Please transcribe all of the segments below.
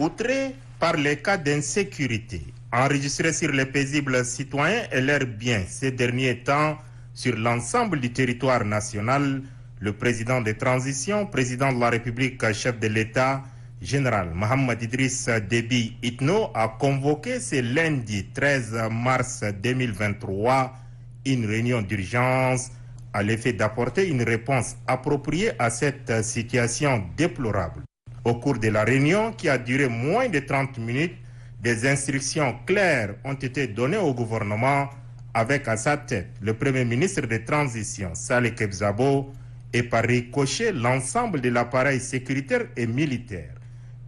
outrés par les cas d'insécurité enregistrés sur les paisibles citoyens et leurs biens ces derniers temps sur l'ensemble du territoire national, le président de transition, président de la République, chef de l'État, général Mohamed Idriss Déby Itno, a convoqué ce lundi 13 mars 2023 une réunion d'urgence à l'effet d'apporter une réponse appropriée à cette situation déplorable. Au cours de la réunion, qui a duré moins de 30 minutes, des instructions claires ont été données au gouvernement avec à sa tête le Premier ministre de transition, Saleh Kebzabo, et par ricochet l'ensemble de l'appareil sécuritaire et militaire.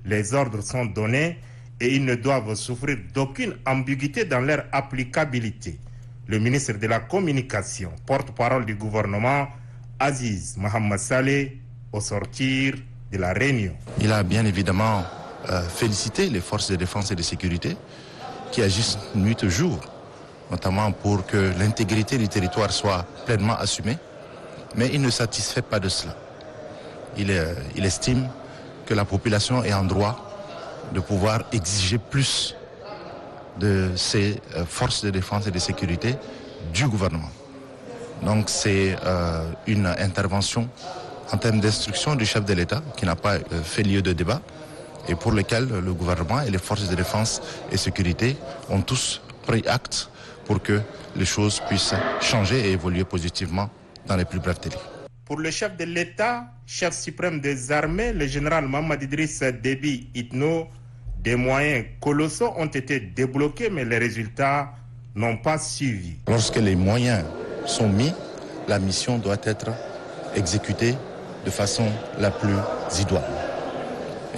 Les ordres sont donnés et ils ne doivent souffrir d'aucune ambiguïté dans leur applicabilité. Le ministre de la Communication, porte-parole du gouvernement, Aziz Mohamed Saleh, au sortir de la réunion. Il a bien évidemment félicité les forces de défense et de sécurité qui agissent nuit et jour, notamment pour que l'intégrité du territoire soit pleinement assumée, mais il ne satisfait pas de cela. Il estime que la population est en droit de pouvoir exiger plus de ces forces de défense et de sécurité du gouvernement. Donc c'est une intervention en termes d'instruction du chef de l'État qui n'a pas fait lieu de débat et pour lequel le gouvernement et les forces de défense et sécurité ont tous pris acte pour que les choses puissent changer et évoluer positivement dans les plus brefs délais. Pour le chef de l'État, chef suprême des armées, le général Mohamed Idriss Déby Itno, des moyens colossaux ont été débloqués, mais les résultats n'ont pas suivi. Lorsque les moyens sont mis, la mission doit être exécutée de façon la plus idoine.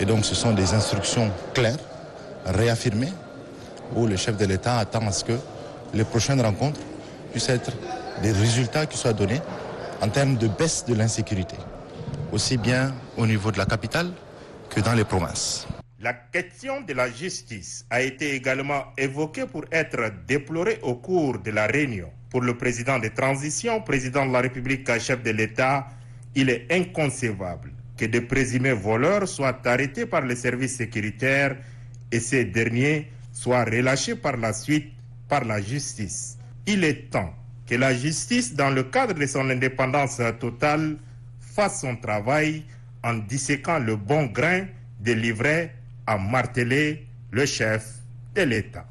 Et donc ce sont des instructions claires, réaffirmées, où le chef de l'État attend à ce que les prochaines rencontres puissent être des résultats qui soient donnés en termes de baisse de l'insécurité, aussi bien au niveau de la capitale que dans les provinces. La question de la justice a été également évoquée pour être déplorée au cours de la réunion. Pour le président de transition, président de la République, chef de l'État, il est inconcevable que de présumés voleurs soient arrêtés par les services sécuritaires et ces derniers soient relâchés par la suite par la justice. Il est temps que la justice, dans le cadre de son indépendance totale, fasse son travail en disséquant le bon grain des livrets à marteler le chef de l'État.